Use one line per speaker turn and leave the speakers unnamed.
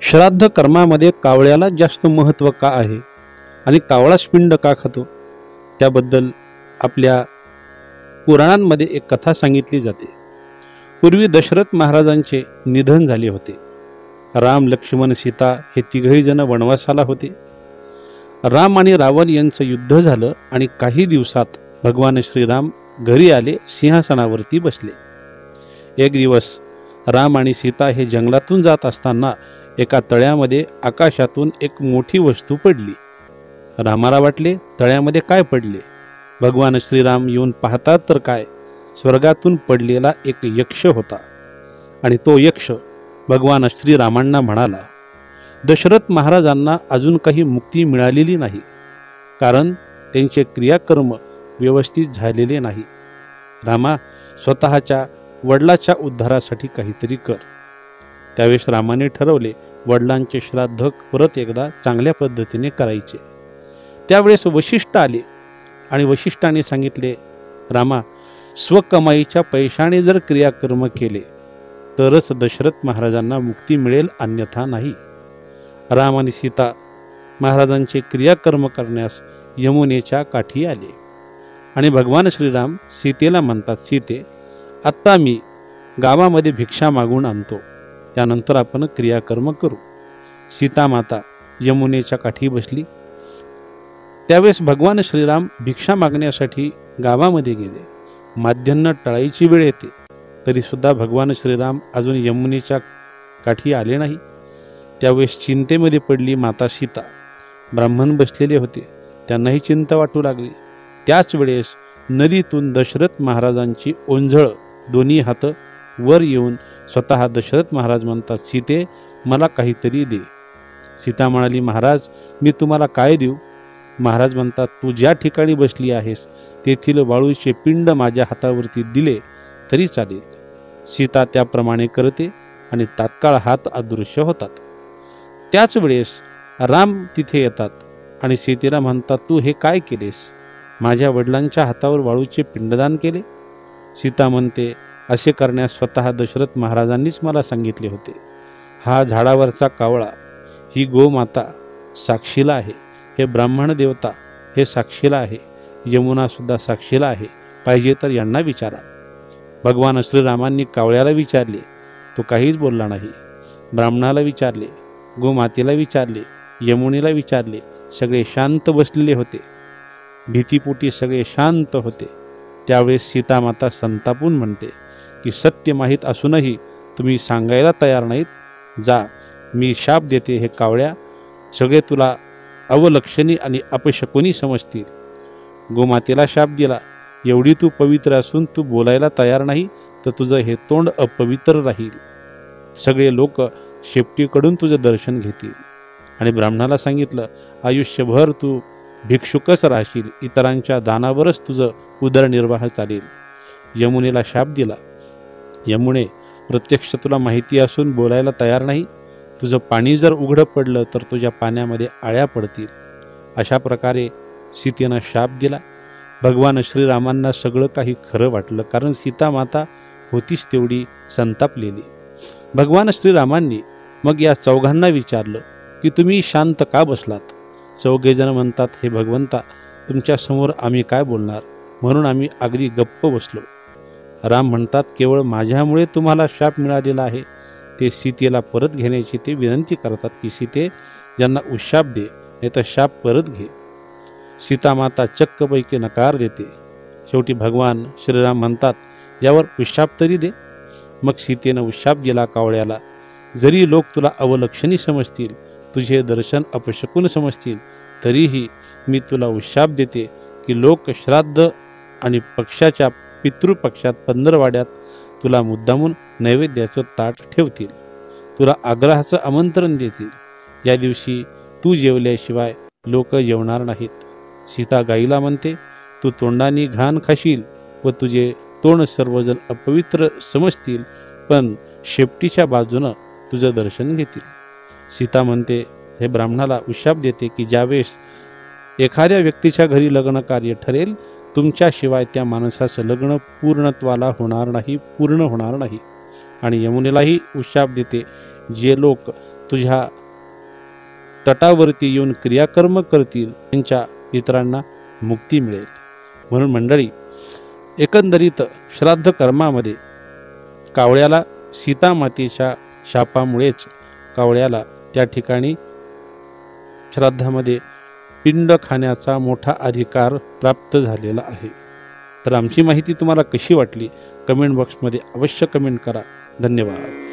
श्राद्ध कर्मामध्ये कावळ्याला जास्त महत्त्व का आहे आणि कावळाच पिंड का खातो त्याबद्दल आपल्या पुराणांमध्ये एक कथा सांगितली जाते। पूर्वी दशरथ महाराजांचे निधन झाले होते। राम, लक्ष्मण, सीता हे तिघही जण वनवासाला होते। राम आणि रावण यांचं युद्ध झालं आणि काही दिवसात भगवान श्रीराम घरी आले, सिंहासनावरती बसले। एक दिवस राम आणि सीता हे जंगलातून जात असताना एका तळ्यामध्ये आकाशातून एक मोठी वस्तू पडली। रामाला वाटले तळ्यामध्ये काय पडले। भगवान श्रीराम येऊन पाहतात तर काय, स्वर्गातून पडलेला एक यक्ष होता आणि तो यक्ष भगवान श्रीरामांना म्हणाला, दशरथ महाराजांना अजून काही मुक्ती मिळालेली नाही, कारण त्यांचे क्रियाकर्म व्यवस्थित झालेले नाही। रामा, स्वतःच्या वडिलाच्या उद्धारासाठी काहीतरी कर। त्यावेळेस रामाने ठरवले वडिलांचे श्राद्ध परत एकदा चांगल्या पद्धतीने करायचे। त्यावेळेस वशिष्ठ आले आणि वशिष्ठाने सांगितले, रामा, स्वकमाईच्या पैशाने जर क्रियाकर्म केले तरच दशरथ महाराजांना मुक्ती मिळेल, अन्यथा नाही। राम आणि सीता महाराजांचे क्रियाकर्म करण्यास यमुनेच्या काठी आले आणि भगवान श्रीराम सीतेला म्हणतात, सीते, आत्ता मी गावामध्ये भिक्षा मागून आणतो, त्यानंतर आपण क्रियाकर्म करू। सीता माता यमुनेच्या काठी बसली। त्यावेळेस भगवान श्रीराम भिक्षा मागण्यासाठी गावामध्ये गेले। माध्यान्ह टळायची वेळ येते तरी सुद्धा भगवान श्रीराम अजून यमुनेच्या काठी आले नाही। त्यावेळेस चिंतेमध्ये पडली माता सीता। ब्राह्मण बसलेले होते, त्यांनाही चिंता वाटू लागली। त्याच वेळेस नदीतून दशरथ महाराजांची ओंझळ दोन्ही हात वर येऊन स्वतः दशरथ महाराज म्हणतात, सीते, मला काहीतरी दे। सीता म्हणाली, महाराज, मी तुम्हाला काय देऊ। महाराज म्हणतात, तू ज्या ठिकाणी बसली आहेस तेथील वाळूचे पिंड माझ्या हातावरती दिले तरी चालेल। सीता त्याप्रमाणे करते आणि तात्काळ हात अदृश्य होतात। त्याच वेळेस राम तिथे येतात आणि सीतेला म्हणतात, तू हे काय केलेस, माझ्या वडिलांच्या हातावर वाळूचे पिंडदान केले। सीता म्हणते, असे करण्यास स्वतः दशरथ महाराजांनीच मला सांगितले होते। हा झाडावरचा कावळा, ही गोमाता साक्षीला आहे, हे ब्राह्मण देवता हे साक्षीला आहे, यमुना सुद्धा साक्षीला आहे, पाहिजे तर यांना विचारा। भगवान श्रीरामांनी कावळ्याला विचारले, तो काहीच बोलला नाही। ब्राह्मणाला विचारले, गोमातेला विचारले, यमुनेला विचारले, सगळे शांत बसलेले होते। भीतीपोटी सगळे शांत होते। त्यावेळेस सीता माता संतापून म्हणते की सत्य माहीत असूनही तुम्ही सांगायला तयार नाहीत। जा, मी शाप देते, हे कावळ्या, सगळे तुला अवलक्षणी आणि अपशकुनी समजतील। गोमातेला शाप दिला, एवढी तू पवित्र असून तू बोलायला तयार नाही तर तुझं हे तोंड अपवित्र राहील, सगळे लोक शेपटीकडून तुझं दर्शन घेतील। आणि ब्राह्मणाला सांगितलं, आयुष्यभर तू भिक्षुकच राहशील, इतरांच्या दानावरच तुझं उदरनिर्वाह चालेल। यमुनेला शाप दिला, यमुने, प्रत्यक्ष तुला माहिती असून बोलायला तयार नाही, तुझं पाणी जर उघडं पडलं तर तुझ्या पाण्यामध्ये आळ्या पडतील। अशा प्रकारे सीतेनं शाप दिला। भगवान श्रीरामांना सगळं काही खरं वाटलं, कारण सीता माता होतीच तेवढी संतापलेली। भगवान श्रीरामांनी मग या चौघांना विचारलं की तुम्ही शांत का बसलात। चौघेजण म्हणतात, हे भगवंता, तुमच्या समोर आम्ही काय बोलणार, म्हणून आम्ही अगदी गप्प बसलो। राम म्हणतात, केवळ माझ्यामुळे तुम्हाला शाप मिळालेला आहे। ते सीतेला परत घेण्याची ते विनंती करतात की सीते, ज्यांना उशाप दे, नाही तर शाप परत घे। सीता माता चक्कपैकी नकार देते। शेवटी भगवान श्रीराम म्हणतात, यावर उशाप तरी दे। मग सीतेनं उशाप दिला कावळ्याला, जरी लोक तुला अवलक्षणी समजतील, तुझे दर्शन अपशकुन समजतील, तरीही मी तुला उशाप देते की लोक श्राद्ध आणि पक्षाच्या पितृपक्षात पंधरवाड्यात तुला मुद्दामून नैवेद्याचं ताट ठेवतील, तुला आग्रहाचं आमंत्रण देतील। या दिवशी तू जेवल्याशिवाय लोक जेवणार नाहीत। सीता गाईला म्हणते, तू तोंडाने घाण खाशील व तुझे तोंड सर्वजण अपवित्र समजतील, पण शेपटीच्या बाजूनं तुझं दर्शन घेतील। सीता म्हणते, हे ब्राह्मणाला उशाप देते की ज्यावेळेस एखाद्या व्यक्तीच्या घरी लग्न कार्य ठरेल, तुमच्याशिवाय त्या माणसाचं लग्न पूर्ण होणार नाही। आणि यमुनेलाही उशाप देते, जे लोक तुझ्या तटावरती येऊन क्रियाकर्म करतील त्यांच्या इतरांना मुक्ती मिळेल. म्हणून मंडळी, एकंदरीत श्राद्ध कर्मामध्ये कावळ्याला सीतामातेच्या शापामुळेच कावळ्याला त्या ठिकाणी श्राद्धामध्ये पिंड खाण्याचा मोठा अधिकार प्राप्त झालेला आहे. तर आमची माहिती तुम्हाला कशी वाटली कमेंट बॉक्समध्ये अवश्य कमेंट करा. धन्यवाद.